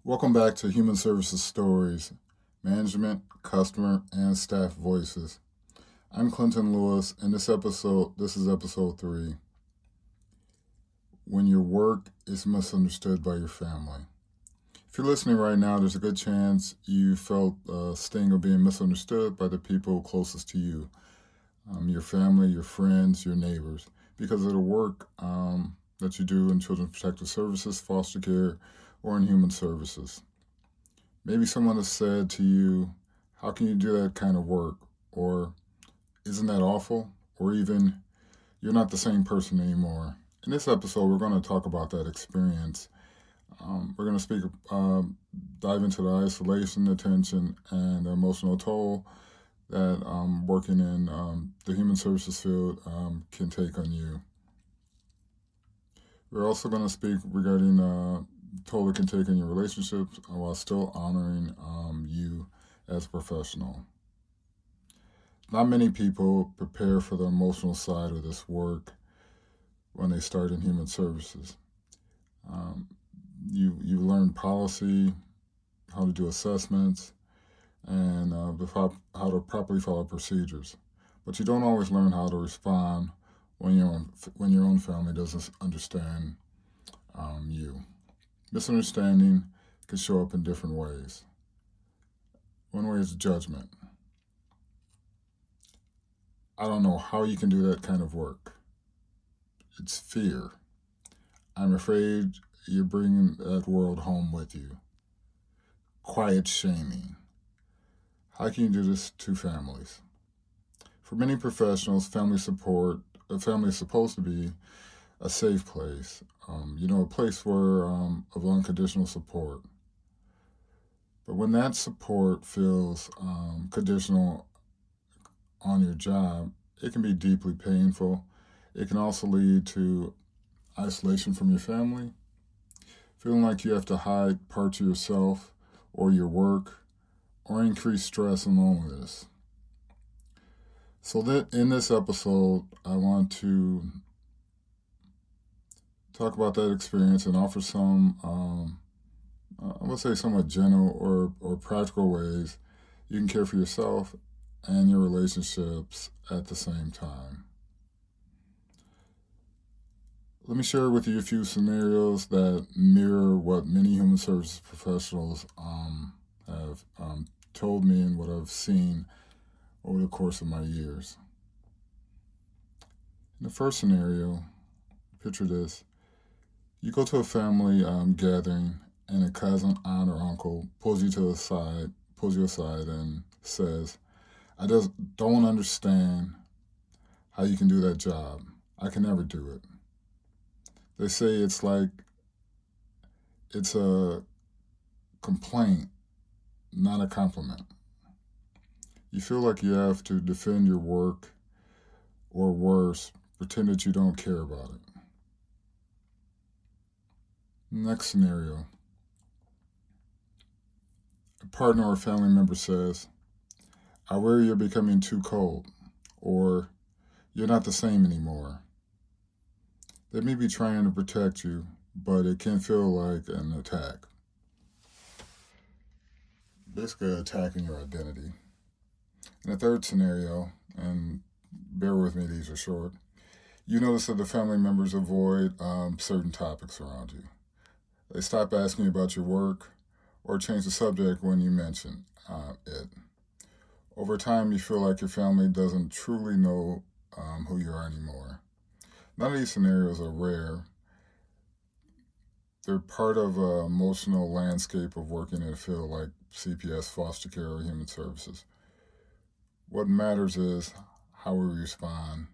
Welcome back to Human Services Stories, Management, Customer, and Staff Voices. I'm Clinton Lewis, and this is episode 3. When your work is misunderstood by your family. If you're listening right now, there's a good chance you felt a sting of being misunderstood by the people closest to you, your family, your friends, your neighbors, because of the work that you do in Children's Protective Services, foster care, or in human services. Maybe someone has said to you, how can you do that kind of work? Or, isn't that awful? Or even, you're not the same person anymore. In this episode, we're going to talk about that experience. We're going to dive into the isolation, the tension, and the emotional toll that working in the human services field can take on you. We're also going to speak regarding toll it can take in your relationships while still honoring you as a professional. Not many people prepare for the emotional side of this work when they start in human services. You learn policy, how to do assessments, and how to properly follow procedures. But you don't always learn how to respond when your own family doesn't understand you. Misunderstanding can show up in different ways. One way is judgment. I don't know how you can do that kind of work. It's fear. I'm afraid you're bringing that world home with you. Quiet shaming. How can you do this to families? For many professionals, family a family is supposed to be a safe place, a place where of unconditional support. But when that support feels conditional on your job, it can be deeply painful. It can also lead to isolation from your family, feeling like you have to hide parts of yourself or your work, or increase stress and loneliness. So that in this episode, I want to talk about that experience and offer some, I would say, somewhat gentle or practical ways you can care for yourself and your relationships at the same time. Let me share with you a few scenarios that mirror what many human services professionals have told me and what I've seen over the course of my years. In the first scenario, picture this. You go to a family gathering and a cousin, aunt, or uncle pulls you aside and says, I just don't understand how you can do that job. I can never do it. They say it's a complaint, not a compliment. You feel like you have to defend your work, or worse, pretend that you don't care about it. Next scenario. A partner or family member says, I worry you're becoming too cold, or you're not the same anymore. They may be trying to protect you, but it can feel like an attack. Basically attacking your identity. In the third scenario, and bear with me, these are short, you notice that the family members avoid certain topics around you. They stop asking you about your work or change the subject when you mention it. Over time, you feel like your family doesn't truly know who you are anymore. None of these scenarios are rare. They're part of an emotional landscape of working in a field like CPS, foster care, or human services. What matters is how we respond,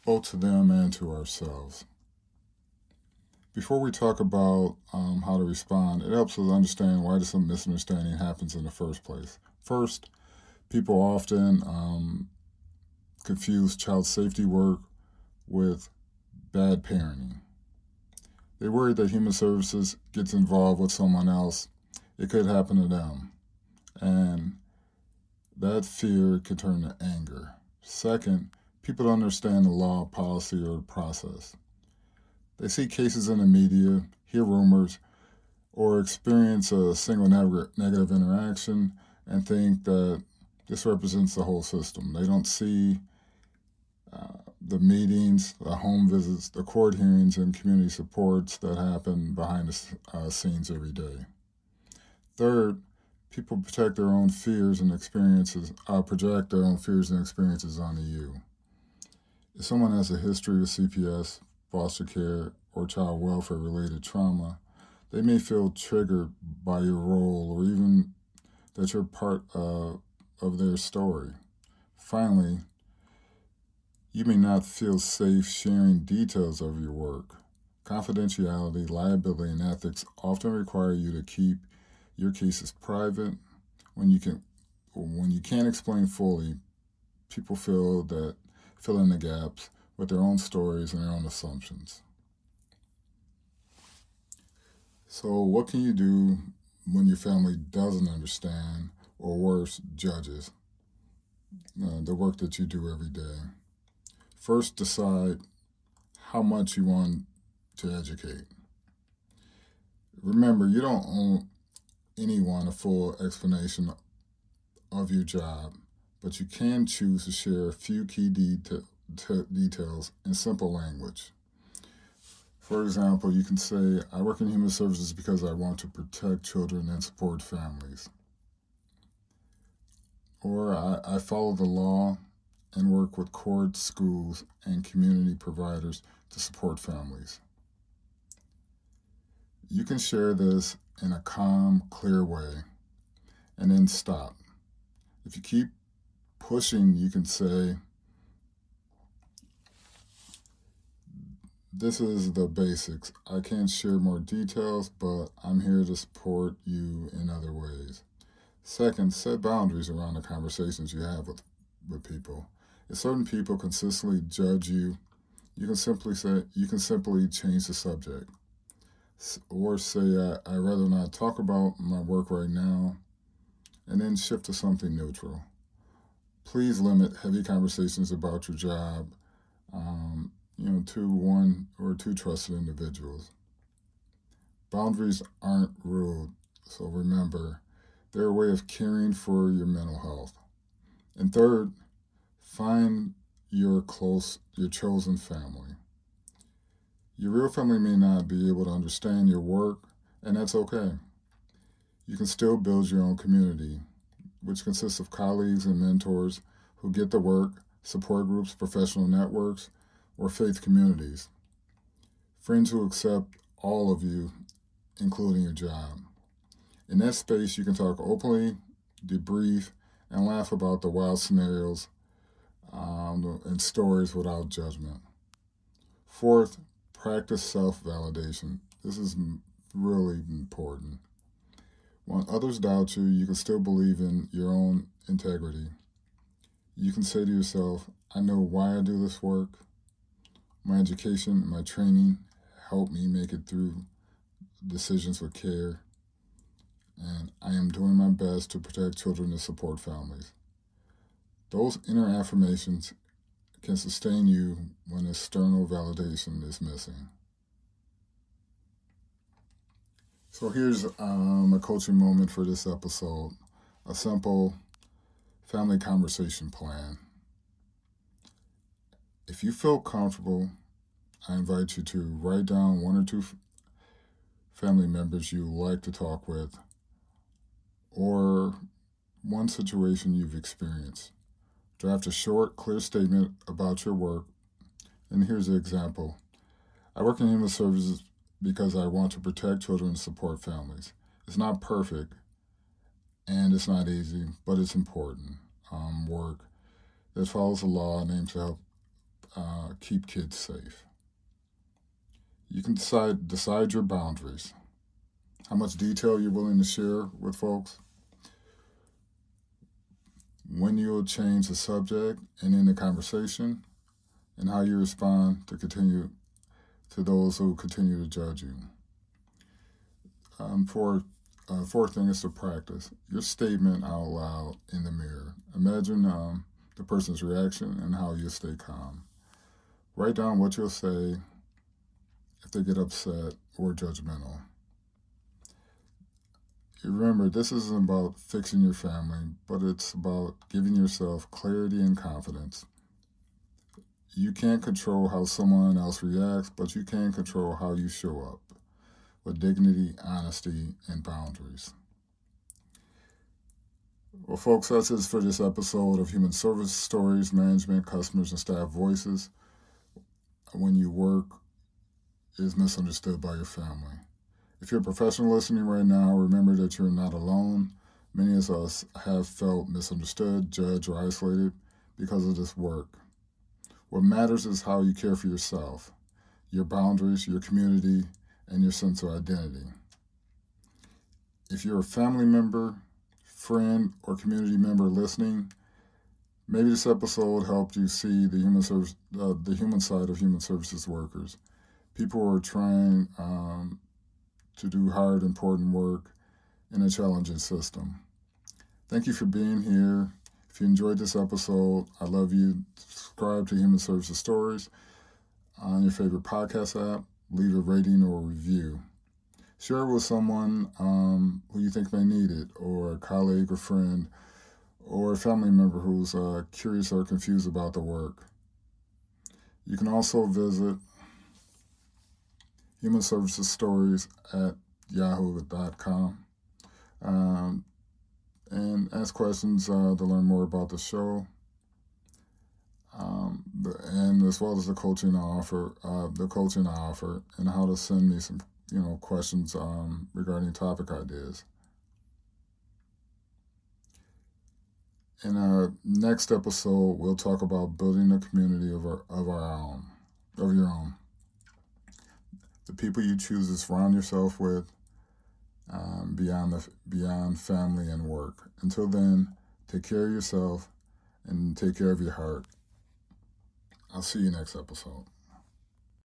both to them and to ourselves. Before we talk about how to respond, it helps us understand why this misunderstanding happens in the first place. First, people often confuse child safety work with bad parenting. They worry that human services gets involved with someone else. It could happen to them. And that fear can turn to anger. Second, people don't understand the law, policy, or the process. They see cases in the media, hear rumors, or experience a single negative interaction and think that this represents the whole system. They don't see the meetings, the home visits, the court hearings, and community supports that happen behind the scenes every day. Third, people protect their own fears and experiences, project their own fears and experiences onto you. If someone has a history of CPS, foster care, or child welfare related trauma, they may feel triggered by your role or even that you're part of their story. Finally, you may not feel safe sharing details of your work. Confidentiality, liability, and ethics often require you to keep your cases private. When you can't explain fully, people fill in the gaps with their own stories and their own assumptions. So, what can you do when your family doesn't understand, or worse, judges the work that you do every day? First, decide how much you want to educate. Remember, you don't owe anyone a full explanation of your job, but you can choose to share a few key details in simple language. For example, you can say, I work in human services because I want to protect children and support families. Or I follow the law and work with courts, schools, and community providers to support families. You can share this in a calm, clear way and then stop. If you keep pushing, you can say, this is the basics. I can't share more details, but I'm here to support you in other ways. Second, set boundaries around the conversations you have with people. If certain people consistently judge you, you can simply change the subject. Or say, I'd rather not talk about my work right now, and then shift to something neutral. Please limit heavy conversations about your job to one or two trusted individuals. Boundaries aren't rude, so remember, they're a way of caring for your mental health. And third, find your chosen family. Your real family may not be able to understand your work, and that's okay. You can still build your own community, which consists of colleagues and mentors who get the work, support groups, professional networks, or faith communities. Friends who accept all of you, including your job. In that space, you can talk openly, debrief, and laugh about the wild scenarios and stories without judgment. Fourth, practice self-validation. This is really important. When others doubt you, you can still believe in your own integrity. You can say to yourself, I know why I do this work. My education, my training helped me make it through decisions with care. And I am doing my best to protect children and support families. Those inner affirmations can sustain you when external validation is missing. So here's a coaching moment for this episode. A simple family conversation plan. If you feel comfortable, I invite you to write down one or two family members you like to talk with, or one situation you've experienced. Draft a short, clear statement about your work. And here's an example. I work in human services because I want to protect children and support families. It's not perfect, and it's not easy, but it's important work that follows the law and aims to help keep kids safe. You can decide your boundaries, how much detail you're willing to share with folks, when you'll change the subject and end the conversation, and how you respond to those who continue to judge you. Fourth thing is to practice your statement out loud in the mirror. Imagine the person's reaction and how you stay calm. Write down what you'll say if they get upset or judgmental. Remember, this isn't about fixing your family, but it's about giving yourself clarity and confidence. You can't control how someone else reacts, but you can control how you show up with dignity, honesty, and boundaries. Well, folks, that's it for this episode of Human Service Stories, Management, Customers, and Staff Voices. When you work is misunderstood by your family. If you're a professional listening right now, remember that you're not alone. Many of us have felt misunderstood, judged, or isolated because of this work. What matters is how you care for yourself, your boundaries, your community, and your sense of identity. If you're a family member, friend, or community member listening, maybe this episode helped you see the human side of human services workers. People who are trying to do hard, important work in a challenging system. Thank you for being here. If you enjoyed this episode, I love you. Subscribe to Human Services Stories on your favorite podcast app. Leave a rating or a review. Share it with someone who you think may need it, or a colleague or friend, or a family member who's curious or confused about the work. You can also visit Human Services Stories at yahoo.com and ask questions to learn more about the show, and as well as the coaching I offer, and how to send me some questions regarding topic ideas. In our next episode, we'll talk about building a community of your own. The people you choose to surround yourself with, beyond family and work. Until then, take care of yourself and take care of your heart. I'll see you next episode.